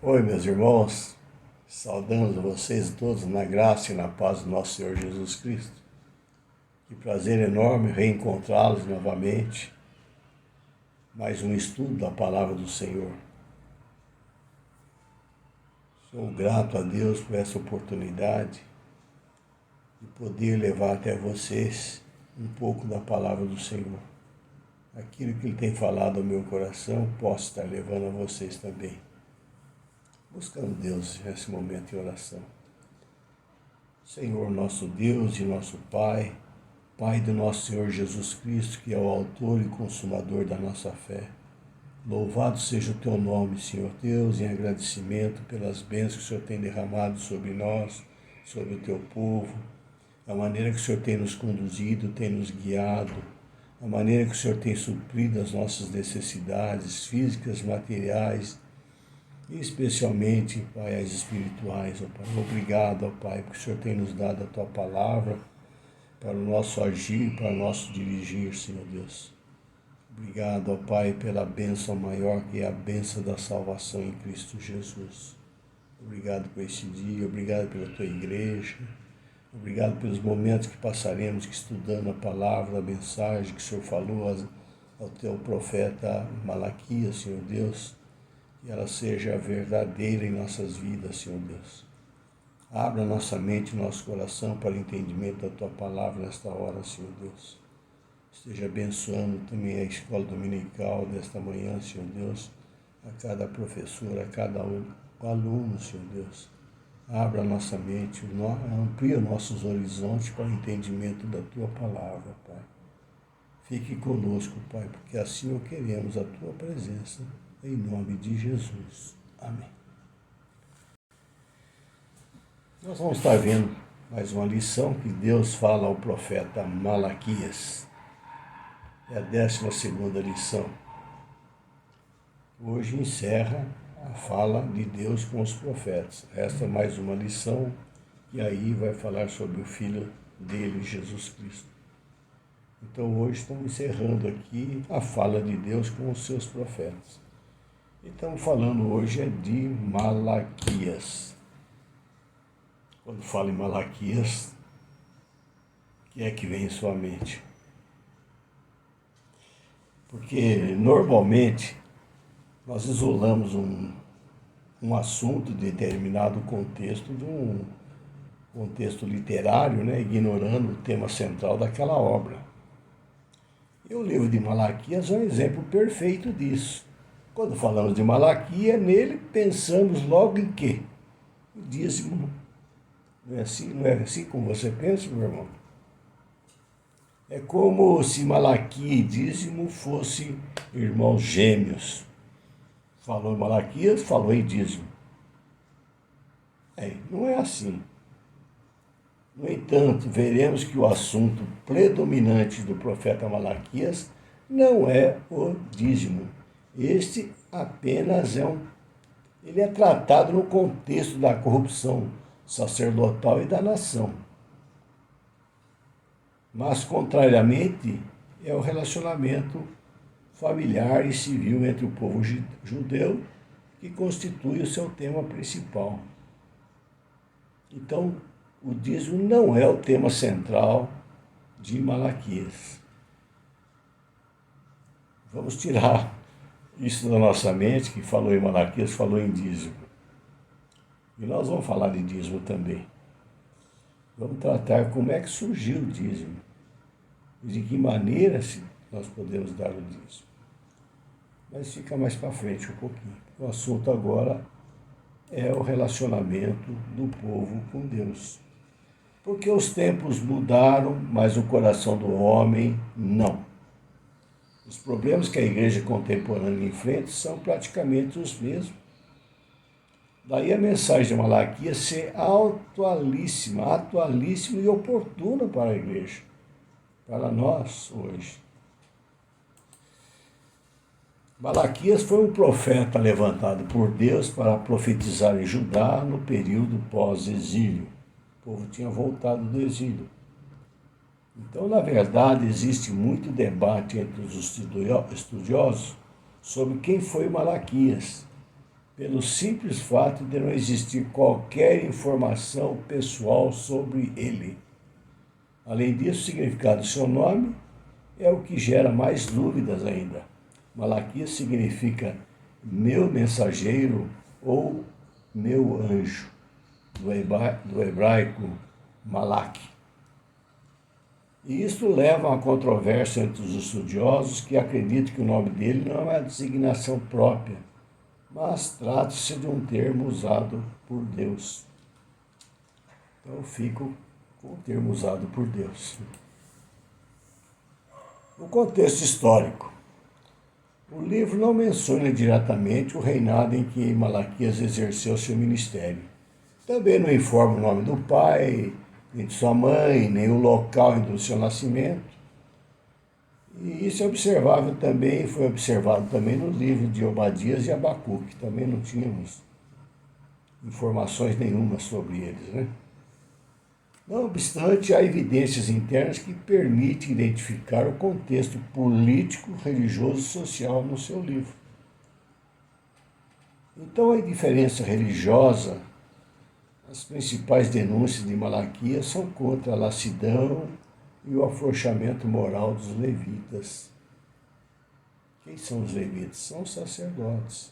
Oi, meus irmãos, saudamos vocês todos na graça e na paz do nosso Senhor Jesus Cristo. Que prazer enorme reencontrá-los novamente. Mais um estudo da palavra do Senhor. Sou grato a Deus por essa oportunidade de poder levar até vocês um pouco da palavra do Senhor. Aquilo que Ele tem falado ao meu coração, posso estar levando a vocês também. Buscando Deus nesse momento em oração. Senhor, nosso Deus e nosso Pai, Pai do nosso Senhor Jesus Cristo, que é o autor e consumador da nossa fé. Louvado seja o Teu nome, Senhor Deus, em agradecimento pelas bênçãos que o Senhor tem derramado sobre nós, sobre o Teu povo, a maneira que o Senhor tem nos conduzido, tem nos guiado, a maneira que o Senhor tem suprido as nossas necessidades físicas, materiais, e especialmente, Pai, as espirituais, ó Pai. Obrigado, ó Pai, porque o Senhor tem nos dado a Tua palavra para o nosso agir, para o nosso dirigir, Senhor Deus. Obrigado, ó Pai, pela bênção maior, que é a bênção da salvação em Cristo Jesus. Obrigado por esse dia, obrigado pela Tua igreja, obrigado pelos momentos que passaremos estudando a palavra, a mensagem que o Senhor falou ao Teu profeta Malaquias, Senhor Deus, que ela seja verdadeira em nossas vidas, Senhor Deus. Abra nossa mente e nosso coração para o entendimento da Tua palavra nesta hora, Senhor Deus. Esteja abençoando também a escola dominical desta manhã, Senhor Deus, a cada professor, a cada aluno, Senhor Deus. Abra nossa mente, amplia nossos horizontes para o entendimento da Tua palavra, Pai. Fique conosco, Pai, porque assim o queremos, a Tua presença. Em nome de Jesus. Amém. Nós vamos estar vendo mais uma lição que Deus fala ao profeta Malaquias. É a 12ª lição. Hoje encerra a fala de Deus com os profetas. Esta é mais uma lição e aí vai falar sobre o Filho dele, Jesus Cristo. Então hoje estamos encerrando aqui a fala de Deus com os seus profetas. E estamos falando hoje de Malaquias. Quando falo em Malaquias, o que é que vem em sua mente? Porque normalmente nós isolamos um assunto de determinado contexto de um contexto literário, ignorando o tema central daquela obra. E o livro de Malaquias é um exemplo perfeito disso. Quando falamos de Malaquias, nele pensamos logo em quê? O dízimo. Não é assim como você pensa, meu irmão? É como se Malaquias e dízimo fossem irmãos gêmeos. Falou em Malaquias, falou em dízimo. Não é assim. No entanto, veremos que o assunto predominante do profeta Malaquias não é o dízimo. Este apenas ele é tratado no contexto da corrupção sacerdotal e da nação. Mas, contrariamente, é o relacionamento familiar e civil entre o povo judeu que constitui o seu tema principal. Então, o dízimo não é o tema central de Malaquias. Vamos tirar isso da nossa mente, que falou em Malaquias, falou em dízimo. E nós vamos falar de dízimo também. Vamos tratar como é que surgiu o dízimo. E de que maneira nós podemos dar o dízimo. Mas fica mais para frente um pouquinho. O assunto agora é o relacionamento do povo com Deus. Porque os tempos mudaram, mas o coração do homem não. Os problemas que a igreja contemporânea enfrenta são praticamente os mesmos. Daí a mensagem de Malaquias ser atualíssima e oportuna para a igreja, para nós hoje. Malaquias foi um profeta levantado por Deus para profetizar em Judá no período pós-exílio. O povo tinha voltado do exílio. Então, na verdade, existe muito debate entre os estudiosos sobre quem foi Malaquias. pelo simples fato de não existir qualquer informação pessoal sobre ele. Além disso, o significado do seu nome é o que gera mais dúvidas ainda. Malaquias significa meu mensageiro ou meu anjo, do hebraico malak. E isso leva a uma controvérsia entre os estudiosos que acreditam que o nome dele não é uma designação própria, mas trata-se de um termo usado por Deus. Então eu fico com o termo usado por Deus. O contexto histórico. O livro não menciona diretamente o reinado em que Malaquias exerceu seu ministério. Também não informa o nome do pai, nem de sua mãe, nem o local do seu nascimento. E isso é observável também, foi observado também no livro de Obadias e Abacuque. Também não tínhamos informações nenhuma sobre eles, né? Não obstante, há evidências internas que permitem identificar o contexto político, religioso e social no seu livro. Então, a indiferença religiosa, as principais denúncias de Malaquias são contra a lassidão e o afrouxamento moral dos levitas. Quem são os levitas? São os sacerdotes.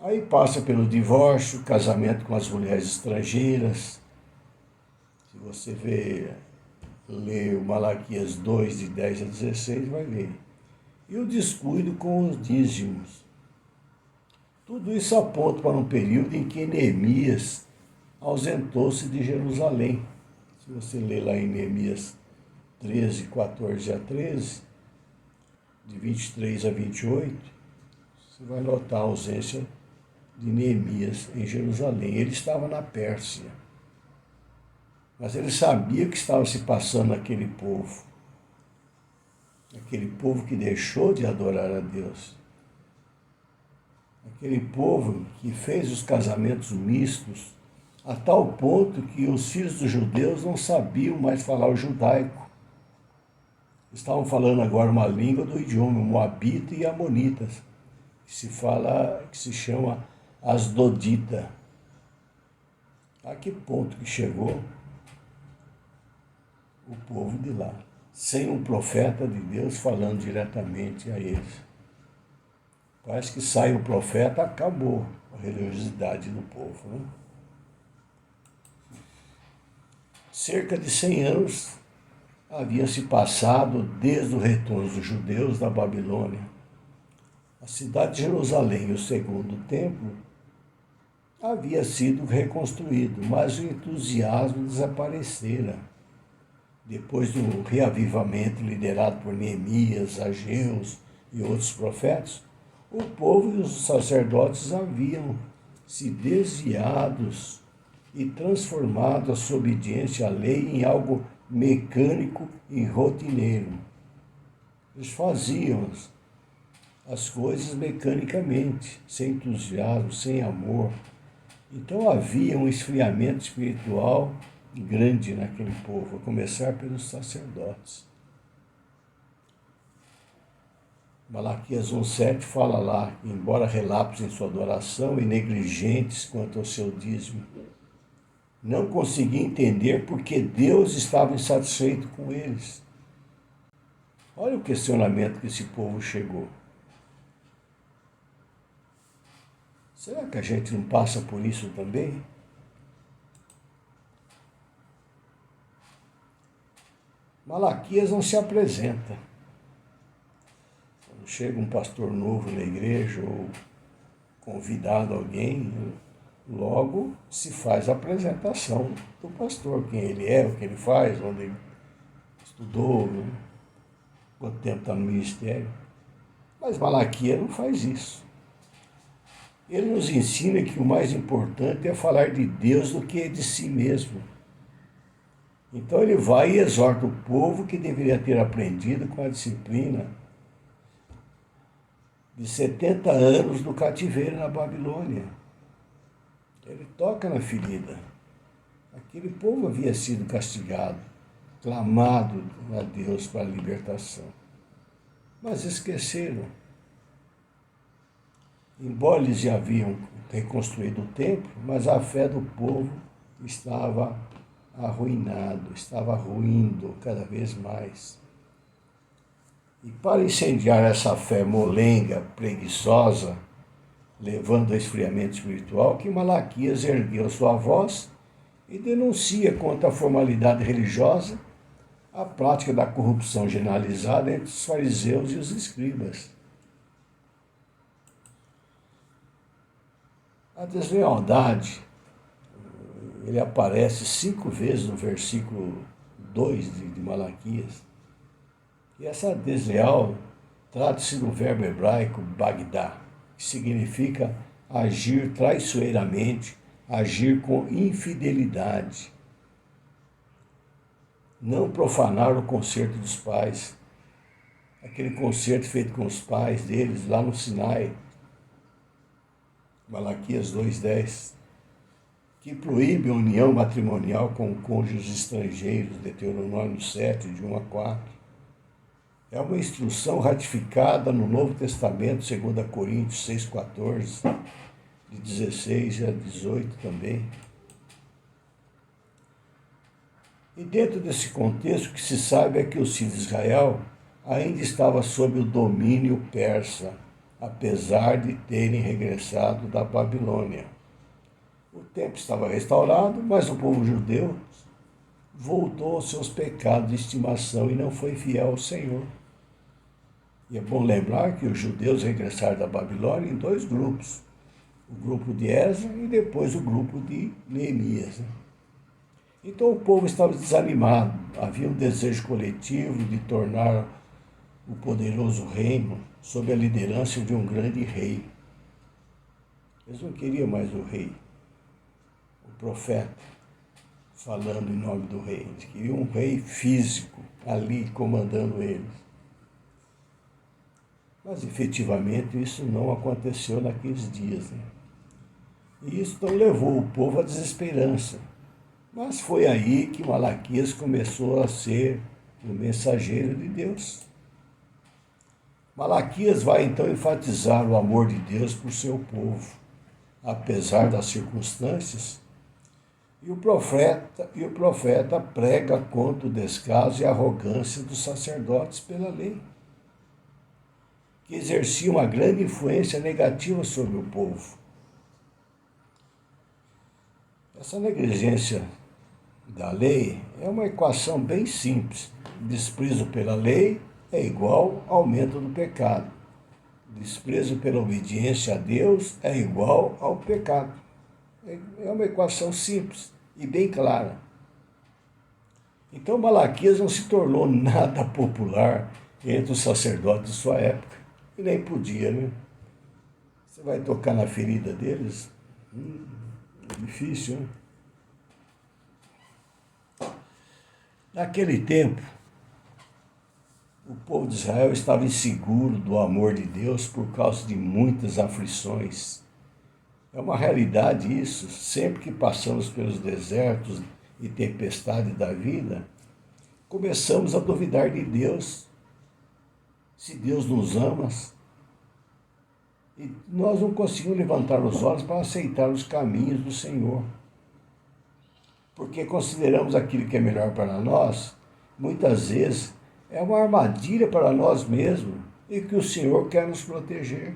Aí passa pelo divórcio, casamento com as mulheres estrangeiras. Se você ler o Malaquias 2, de 10 a 16, vai ver. E o descuido com os dízimos. Tudo isso aponta para um período em que Neemias ausentou-se de Jerusalém. Se você ler lá em Neemias 13, 14 a 13, de 23 a 28, você vai notar a ausência de Neemias em Jerusalém. Ele estava na Pérsia, mas ele sabia o que estava se passando naquele povo que deixou de adorar a Deus, aquele povo que fez os casamentos mistos, a tal ponto que os filhos dos judeus não sabiam mais falar o judaico. Estavam falando agora uma língua do idioma moabita e amonitas, que se chama asdodita. A que ponto que chegou o povo de lá, sem um profeta de Deus falando diretamente a eles. Parece que sai o profeta, acabou a religiosidade do povo, né? Cerca de 100 anos haviam se passado desde o retorno dos judeus da Babilônia. A cidade de Jerusalém, o segundo templo, havia sido reconstruído, mas o entusiasmo desaparecera. Depois do reavivamento liderado por Neemias, Ageu e outros profetas, o povo e os sacerdotes haviam se desviados e transformado a sua obediência à lei em algo mecânico e rotineiro. Eles faziam as coisas mecanicamente, sem entusiasmo, sem amor. Então havia um esfriamento espiritual grande naquele povo, a começar pelos sacerdotes. Malaquias 1,7 fala lá que, embora relapsos em sua adoração e negligentes quanto ao seu dízimo, não conseguia entender por que Deus estava insatisfeito com eles. Olha o questionamento que esse povo chegou. Será que a gente não passa por isso também? Malaquias não se apresenta. Quando chega um pastor novo na igreja ou convidado alguém, logo se faz a apresentação do pastor, quem ele é, o que ele faz, onde ele estudou, né? Quanto tempo está no ministério. Mas Malaquias não faz isso. Ele nos ensina que o mais importante é falar de Deus do que de si mesmo. Então ele vai e exorta o povo que deveria ter aprendido com a disciplina de 70 anos do cativeiro na Babilônia. Ele toca na ferida. Aquele povo havia sido castigado, clamado a Deus. Deus para a libertação. Mas esqueceram. Embora eles já haviam reconstruído o templo, mas a fé do povo estava arruinado, estava ruindo cada vez mais. E para incendiar essa fé molenga, preguiçosa, levando ao esfriamento espiritual, que Malaquias ergueu sua voz e denuncia contra a formalidade religiosa a prática da corrupção generalizada entre os fariseus e os escribas. A deslealdade, ele aparece 5 vezes no versículo 2 de Malaquias. E essa desleal trata-se do verbo hebraico bagdá, que significa agir traiçoeiramente, agir com infidelidade. Não profanar o concerto dos pais, aquele concerto feito com os pais deles lá no Sinai, Malaquias 2:10, que proíbe a união matrimonial com cônjuges estrangeiros, Deuteronômio 7, de 1 a 4. É uma instrução ratificada no Novo Testamento, 2 Coríntios 6,14, de 16 a 18 também. E dentro desse contexto, o que se sabe é que os filhos de Israel ainda estavam sob o domínio persa, apesar de terem regressado da Babilônia. O templo estava restaurado, mas o povo judeu voltou aos seus pecados de estimação e não foi fiel ao Senhor. E é bom lembrar que os judeus regressaram da Babilônia em 2 grupos. O grupo de Esdras e depois o grupo de Neemias. Então o povo estava desanimado. Havia um desejo coletivo de tornar o poderoso reino sob a liderança de um grande rei. Eles não queriam mais o rei, o profeta, falando em nome do rei. Eles queriam um rei físico ali comandando eles. Mas, efetivamente, isso não aconteceu naqueles dias. E isso então levou o povo à desesperança. Mas foi aí que Malaquias começou a ser o mensageiro de Deus. Malaquias vai então enfatizar o amor de Deus por seu povo, apesar das circunstâncias. E o profeta prega contra o descaso e a arrogância dos sacerdotes pela lei, que exercia uma grande influência negativa sobre o povo. Essa negligência da lei é uma equação bem simples. Desprezo pela lei é igual ao aumento do pecado. Desprezo pela obediência a Deus é igual ao pecado. É uma equação simples e bem clara. Então Malaquias não se tornou nada popular entre os sacerdotes de sua época. E nem podia, né? Você vai tocar na ferida deles? É difícil, né? Naquele tempo, o povo de Israel estava inseguro do amor de Deus por causa de muitas aflições. É uma realidade isso. Sempre que passamos pelos desertos e tempestades da vida, começamos a duvidar de Deus. Se Deus nos ama, e nós não conseguimos levantar os olhos para aceitar os caminhos do Senhor. Porque consideramos aquilo que é melhor para nós, muitas vezes é uma armadilha para nós mesmos e que o Senhor quer nos proteger.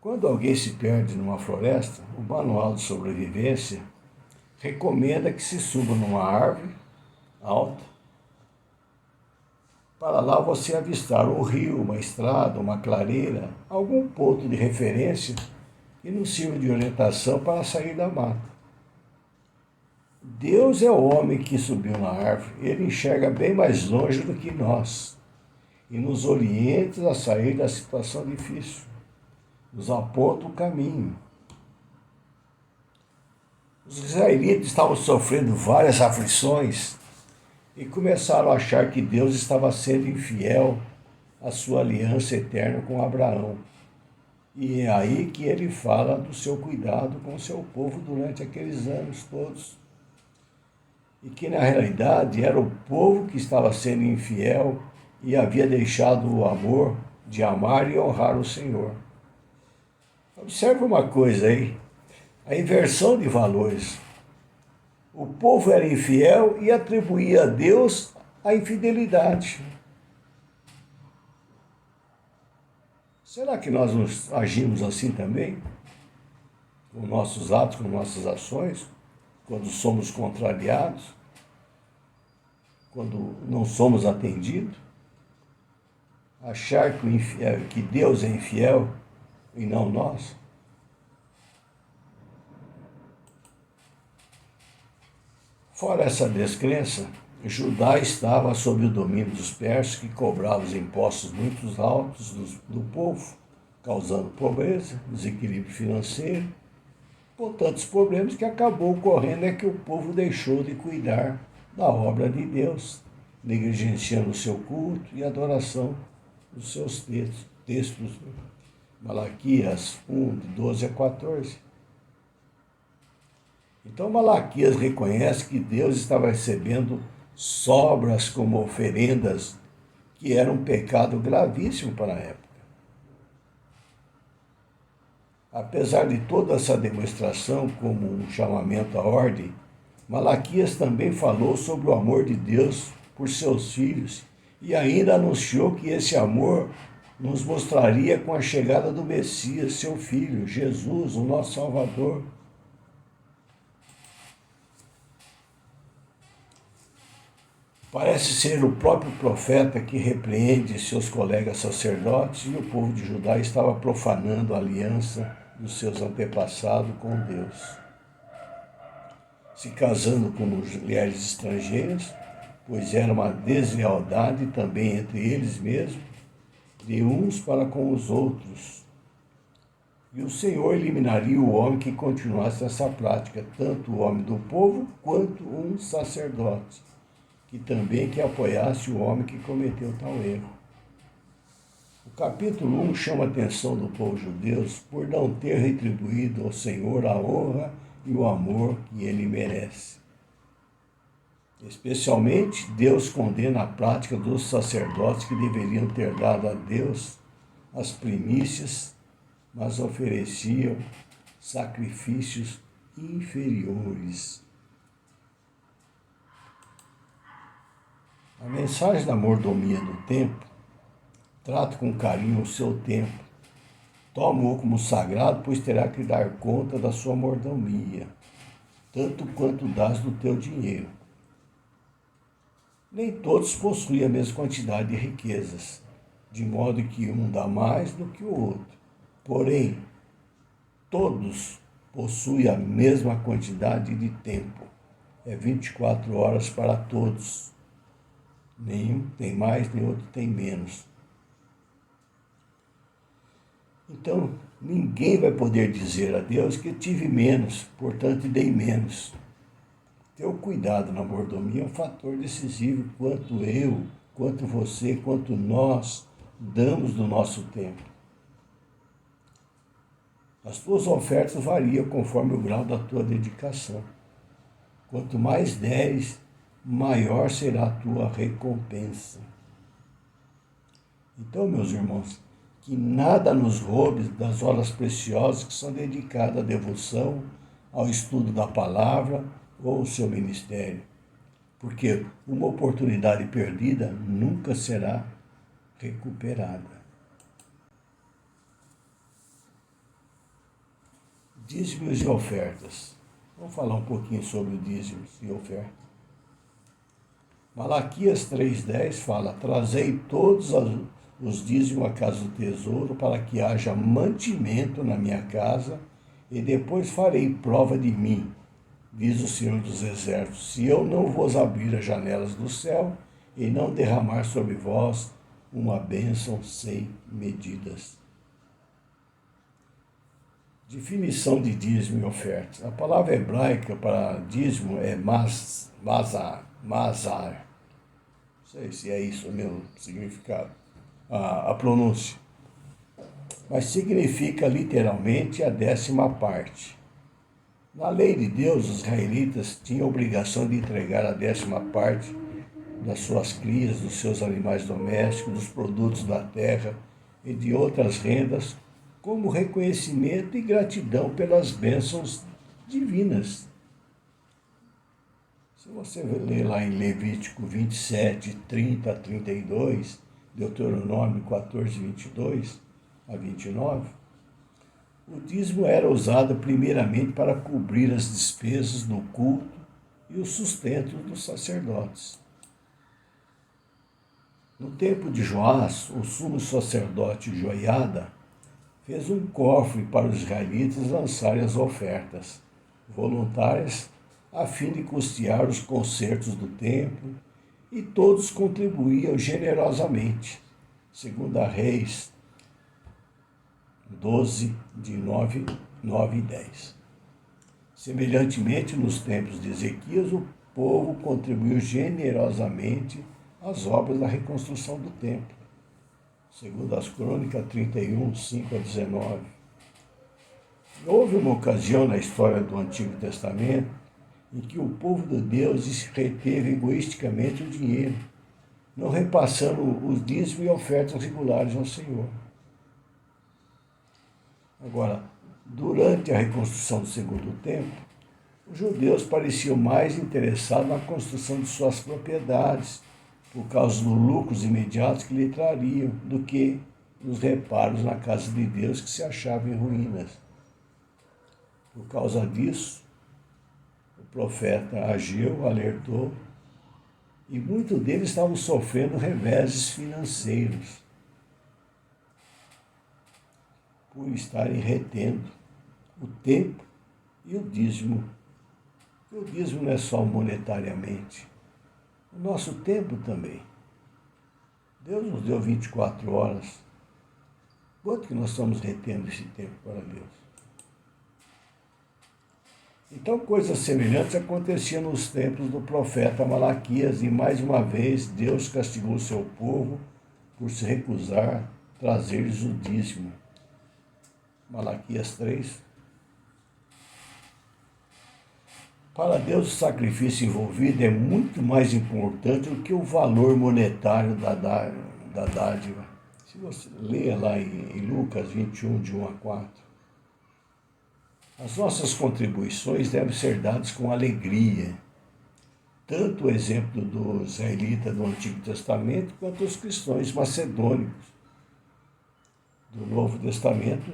Quando alguém se perde numa floresta, o manual de sobrevivência recomenda que se suba numa árvore alta, para lá você avistar um rio, uma estrada, uma clareira, algum ponto de referência que nos sirva de orientação para sair da mata. Deus é o homem que subiu na árvore, ele enxerga bem mais longe do que nós e nos orienta a sair da situação difícil, nos aponta o caminho. Os israelitas estavam sofrendo várias aflições e começaram a achar que Deus estava sendo infiel à sua aliança eterna com Abraão. E é aí que ele fala do seu cuidado com o seu povo durante aqueles anos todos. E que na realidade era o povo que estava sendo infiel e havia deixado o amor de amar e honrar o Senhor. Observe uma coisa aí, a inversão de valores. O povo era infiel e atribuía a Deus a infidelidade. Será que nós agimos assim também? Com nossos atos, com nossas ações? Quando somos contrariados? Quando não somos atendidos? Achar que Deus é infiel e não nós? Fora essa descrença, Judá estava sob o domínio dos persas, que cobravam os impostos muito altos do povo, causando pobreza, desequilíbrio financeiro, por tantos problemas que acabou ocorrendo é que o povo deixou de cuidar da obra de Deus, negligenciando o seu culto e adoração dos seus textos. Malaquias 1, de 12 a 14. Então Malaquias reconhece que Deus estava recebendo sobras como oferendas, que era um pecado gravíssimo para a época. Apesar de toda essa demonstração como um chamamento à ordem, Malaquias também falou sobre o amor de Deus por seus filhos e ainda anunciou que esse amor nos mostraria com a chegada do Messias, seu Filho, Jesus, o nosso Salvador. Parece ser o próprio profeta que repreende seus colegas sacerdotes e o povo de Judá estava profanando a aliança dos seus antepassados com Deus, se casando com mulheres estrangeiras, pois era uma deslealdade também entre eles mesmos, de uns para com os outros. E o Senhor eliminaria o homem que continuasse essa prática, tanto o homem do povo quanto um sacerdote, que também que apoiasse o homem que cometeu tal erro. O capítulo 1 chama a atenção do povo judeu por não ter retribuído ao Senhor a honra e o amor que ele merece. Especialmente, Deus condena a prática dos sacerdotes que deveriam ter dado a Deus as primícias, mas ofereciam sacrifícios inferiores. A mensagem da mordomia do templo trata com carinho o seu templo. Toma-o como sagrado, pois terá que dar conta da sua mordomia, tanto quanto dás do teu dinheiro. Nem todos possuem a mesma quantidade de riquezas, de modo que um dá mais do que o outro. Porém, todos possuem a mesma quantidade de tempo. É 24 horas para todos. Nenhum tem mais, nem outro tem menos. Então, ninguém vai poder dizer a Deus que tive menos, portanto dei menos. Ter o cuidado na mordomia é um fator decisivo quanto você, quanto nós damos do nosso tempo. As tuas ofertas variam conforme o grau da tua dedicação. Quanto mais deres, maior será a tua recompensa. Então, meus irmãos, que nada nos roube das horas preciosas que são dedicadas à devoção, ao estudo da palavra ou ao seu ministério, porque uma oportunidade perdida nunca será recuperada. Dízimos e ofertas. Vamos falar um pouquinho sobre dízimos e ofertas. Malaquias 3,10 fala: trazei todos os dízimos à casa do tesouro, para que haja mantimento na minha casa, e depois farei prova de mim, diz o Senhor dos Exércitos, se eu não vos abrir as janelas do céu e não derramar sobre vós uma bênção sem medidas. Definição de dízimo e oferta. A palavra hebraica para dízimo é mazar. Não sei se é isso o meu significado, a pronúncia. Mas significa literalmente a 10ª parte. Na lei de Deus, os israelitas tinham a obrigação de entregar a 10ª parte das suas crias, dos seus animais domésticos, dos produtos da terra e de outras rendas, como reconhecimento e gratidão pelas bênçãos divinas. Se você ler lá em Levítico 27, 30 a 32, Deuteronômio 14, 22 a 29, o dízimo era usado primeiramente para cobrir as despesas do culto e o sustento dos sacerdotes. No tempo de Joás, o sumo sacerdote Joiada fez um cofre para os israelitas lançarem as ofertas voluntárias a fim de custear os consertos do templo, e todos contribuíam generosamente. Segundo Reis 12, de 9 e 10. Semelhantemente, nos tempos de Ezequias, o povo contribuiu generosamente às obras da reconstrução do templo. Segundo as Crônicas 31, 5 a 19. Houve uma ocasião na história do Antigo Testamento em que o povo de Deus reteve egoisticamente o dinheiro, não repassando os dízimos e ofertas regulares ao Senhor. Agora, durante a reconstrução do Segundo Templo, os judeus pareciam mais interessados na construção de suas propriedades, por causa dos lucros imediatos que lhe trariam, do que nos reparos na casa de Deus que se achava em ruínas. Por causa disso, o profeta Ageu alertou, e muitos deles estavam sofrendo reveses financeiros por estarem retendo o tempo e o dízimo. E o dízimo não é só monetariamente, o nosso tempo também. Deus nos deu 24 horas. Quanto que nós estamos retendo esse tempo para Deus? Então, coisas semelhantes aconteciam nos tempos do profeta Malaquias, e mais uma vez Deus castigou seu povo por se recusar a trazer-lhes o dízimo. Malaquias 3. Para Deus, o sacrifício envolvido é muito mais importante do que o valor monetário da dádiva. Se você ler lá em Lucas 21, de 1 a 4, as nossas contribuições devem ser dadas com alegria. Tanto o exemplo dos israelitas do Antigo Testamento, quanto os cristãos macedônicos do Novo Testamento,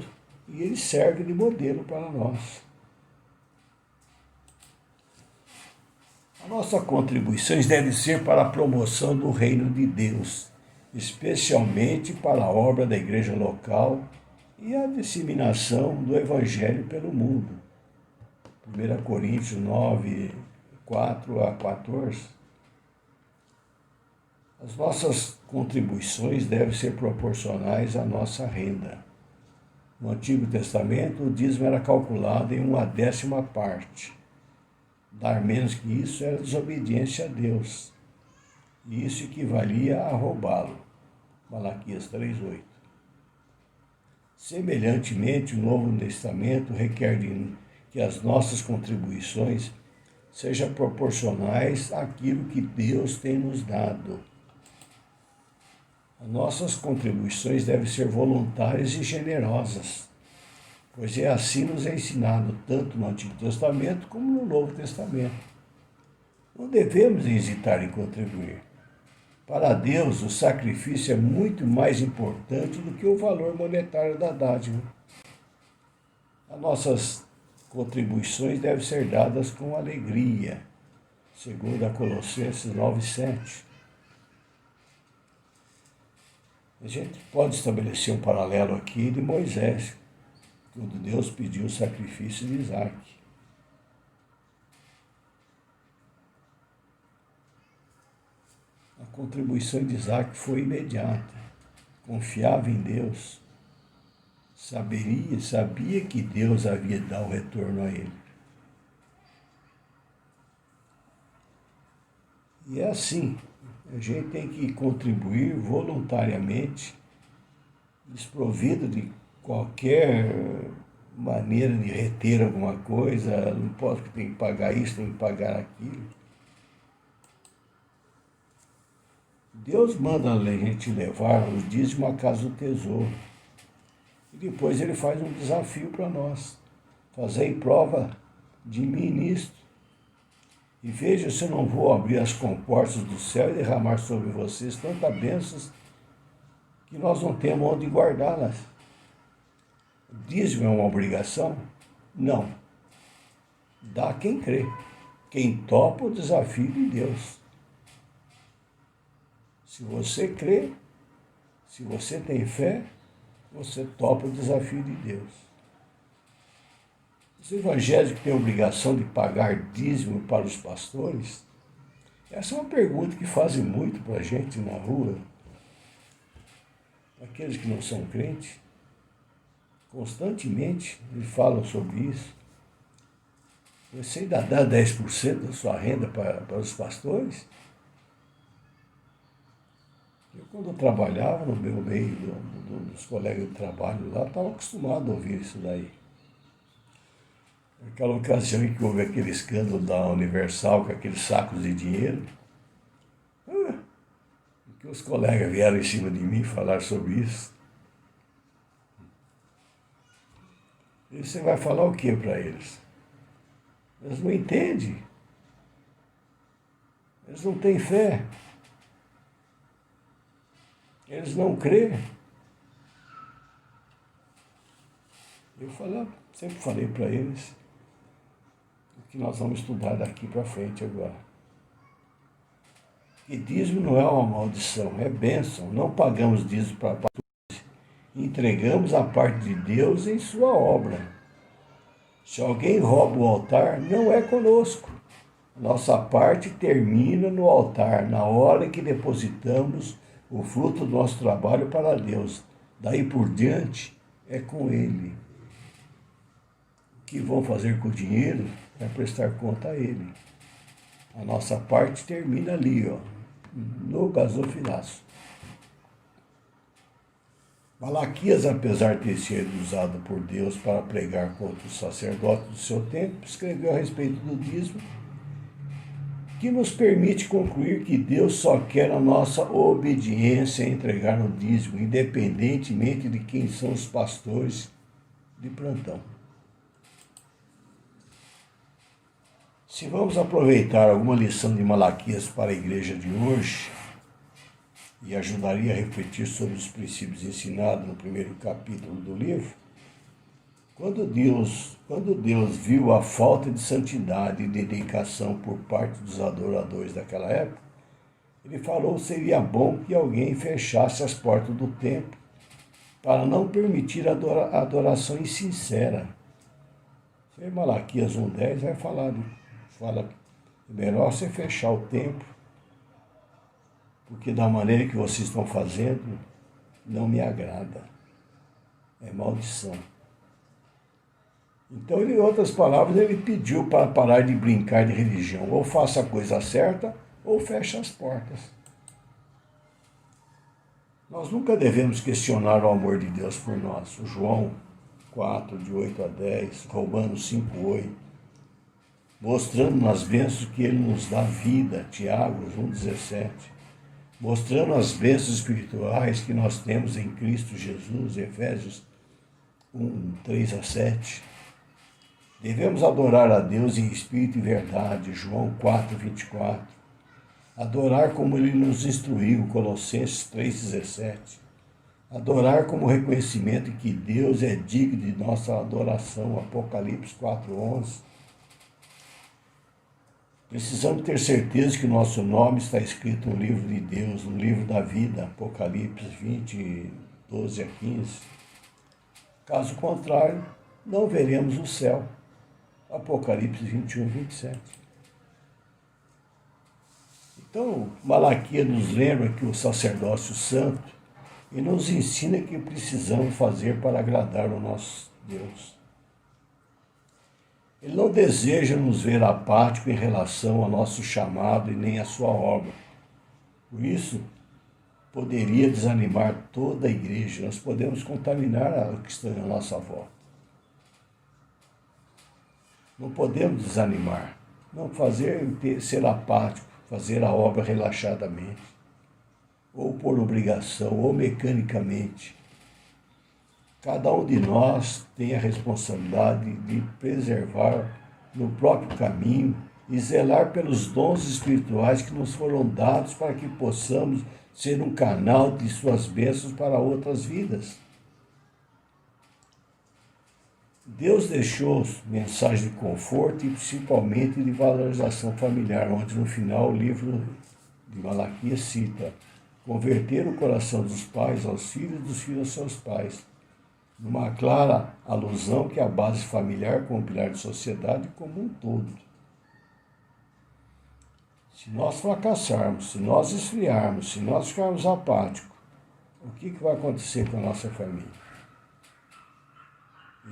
e eles servem de modelo para nós. As nossas contribuições devem ser para a promoção do reino de Deus, especialmente para a obra da igreja local e a disseminação do Evangelho pelo mundo. 1 Coríntios 9, 4 a 14. As nossas contribuições devem ser proporcionais à nossa renda. No Antigo Testamento, o dízimo era calculado em 1/10 parte. Dar menos que isso era desobediência a Deus, e isso equivalia a roubá-lo. Malaquias 3:8. Semelhantemente, o Novo Testamento requer que as nossas contribuições sejam proporcionais àquilo que Deus tem nos dado. As nossas contribuições devem ser voluntárias e generosas, pois é assim nos é ensinado tanto no Antigo Testamento como no Novo Testamento. Não devemos hesitar em contribuir. Para Deus, o sacrifício é muito mais importante do que o valor monetário da dádiva. As nossas contribuições devem ser dadas com alegria, segundo a Colossenses 9:7. A gente pode estabelecer um paralelo aqui de Moisés, quando Deus pediu o sacrifício de Isaac. A contribuição de Isaac foi imediata, confiava em Deus, sabia que Deus havia de dar o retorno a ele. E é assim, a gente tem que contribuir voluntariamente, desprovido de qualquer maneira de reter alguma coisa, não pode que tem que pagar isso, tem que pagar aquilo. Deus manda a gente levar o dízimo à casa do tesouro. E depois ele faz um desafio para nós. Fazei prova de mim nisto. E veja se eu não vou abrir as comportas do céu e derramar sobre vocês tantas bênçãos que nós não temos onde guardá-las. O dízimo é uma obrigação? Não. Dá quem crê. Quem topa o desafio de Deus. Se você crê, se você tem fé, você topa o desafio de Deus. Os evangélicos têm a obrigação de pagar dízimo para os pastores? Essa é uma pergunta que fazem muito para a gente na rua. Aqueles que não são crentes, constantemente eles falam sobre isso. Você ainda dá 10% da sua renda para os pastores? Eu, quando eu trabalhava no meu meio, dos colegas de trabalho lá, estava acostumado a ouvir isso daí. Naquela ocasião em que houve aquele escândalo da Universal com aqueles sacos de dinheiro, que os colegas vieram em cima de mim falar sobre isso. E você vai falar o que para eles? Eles não entendem. Eles não têm fé. Eles não creem. Eu sempre falei para eles o que nós vamos estudar daqui para frente agora. Que dízimo não é uma maldição, é bênção. Não pagamos dízimo para pastores. Entregamos a parte de Deus em sua obra. Se alguém rouba o altar, não é conosco. Nossa parte termina no altar, na hora que depositamos o fruto do nosso trabalho para Deus. Daí por diante, é com Ele. O que vão fazer com o dinheiro é prestar conta a Ele. A nossa parte termina ali, no gasofilaço. Malaquias, apesar de ter sido usado por Deus para pregar contra os sacerdotes do seu tempo, escreveu a respeito do dízimo, que nos permite concluir que Deus só quer a nossa obediência em entregar o dízimo, independentemente de quem são os pastores de plantão. Se vamos aproveitar alguma lição de Malaquias para a igreja de hoje, e ajudaria a refletir sobre os princípios ensinados no primeiro capítulo do livro, quando Deus viu a falta de santidade e dedicação por parte dos adoradores daquela época, ele falou que seria bom que alguém fechasse as portas do templo para não permitir a adoração insincera. Em Malaquias 1,10 fala que é melhor você fechar o templo, porque da maneira que vocês estão fazendo, não me agrada. É maldição. Então, em outras palavras, ele pediu para parar de brincar de religião. Ou faça a coisa certa, ou feche as portas. Nós nunca devemos questionar o amor de Deus por nós. O João 4, de 8 a 10, Romanos 5, 8, mostrando nas bênçãos que ele nos dá vida, Tiago 1, 17. Mostrando as bênçãos espirituais que nós temos em Cristo Jesus, Efésios 1, 3 a 7. Devemos adorar a Deus em espírito e verdade, João 4, 24. Adorar como Ele nos instruiu, Colossenses 3, 17. Adorar como reconhecimento que Deus é digno de nossa adoração, Apocalipse 4, 11. Precisamos ter certeza que o nosso nome está escrito no livro de Deus, no livro da vida, Apocalipse 20, 12 a 15. Caso contrário, não veremos o céu, Apocalipse 21, 27. Então, Malaquias nos lembra que o sacerdócio santo e nos ensina o que precisamos fazer para agradar o nosso Deus. Ele não deseja nos ver apáticos em relação ao nosso chamado e nem à sua obra. Por isso, poderia desanimar toda a igreja. Nós podemos contaminar o que está à nossa volta. Não podemos desanimar. Não ser apático, fazer a obra relaxadamente. ou por obrigação, ou mecanicamente. Cada um de nós tem a responsabilidade de preservar no próprio caminho e zelar pelos dons espirituais que nos foram dados para que possamos ser um canal de suas bênçãos para outras vidas. Deus deixou mensagem de conforto e principalmente de valorização familiar, onde no final o livro de Malaquias cita: converter o coração dos pais aos filhos, dos filhos aos seus pais, numa clara alusão que a base familiar como pilar de sociedade como um todo. Se nós fracassarmos, se nós esfriarmos, se nós ficarmos apáticos, o que vai acontecer com a nossa família?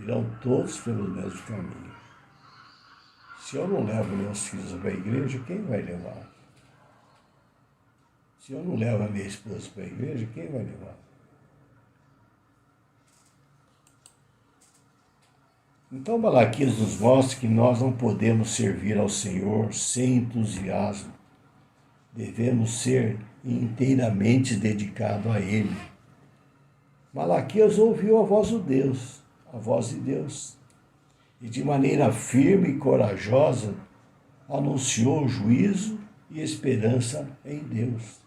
Irão todos pelo mesmo caminho. Se eu não levo meus filhos para a igreja, quem vai levar? Se eu não levo a minha esposa para a igreja, quem vai levar? Então Malaquias nos mostra que nós não podemos servir ao Senhor sem entusiasmo. Devemos ser inteiramente dedicados a Ele. Malaquias ouviu a voz de Deus, e de maneira firme e corajosa anunciou juízo e esperança em Deus.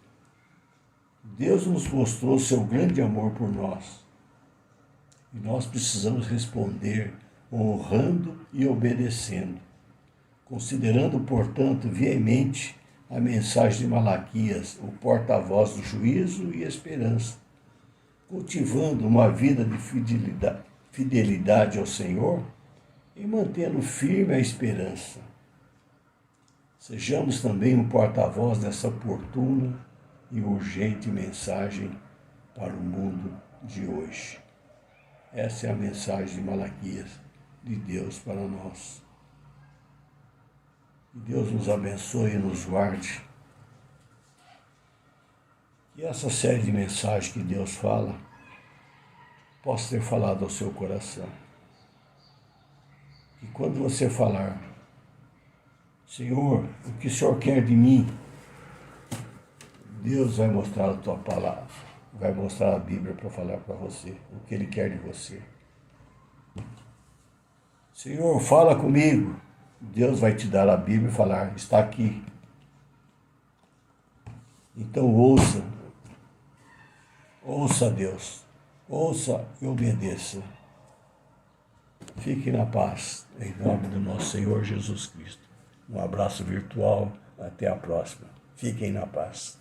Deus nos mostrou seu grande amor por nós, e nós precisamos responder honrando e obedecendo, considerando, portanto, veemente a mensagem de Malaquias, o porta-voz do juízo e esperança, cultivando uma vida de fidelidade ao Senhor e mantendo firme a esperança. Sejamos também um porta-voz dessa oportuna e urgente mensagem para o mundo de hoje. Essa é a mensagem de Malaquias, de Deus para nós. Que Deus nos abençoe e nos guarde. Que essa série de mensagens que Deus fala possa ter falado ao seu coração. E quando você falar: Senhor, o que o Senhor quer de mim? Deus vai mostrar a tua palavra, vai mostrar a Bíblia para falar para você o que Ele quer de você. Senhor, fala comigo. Deus vai te dar a Bíblia e falar: está aqui. Então ouça Deus, ouça e obedeça. Fique na paz, em nome do nosso Senhor Jesus Cristo. Um abraço virtual, até a próxima. Fiquem na paz.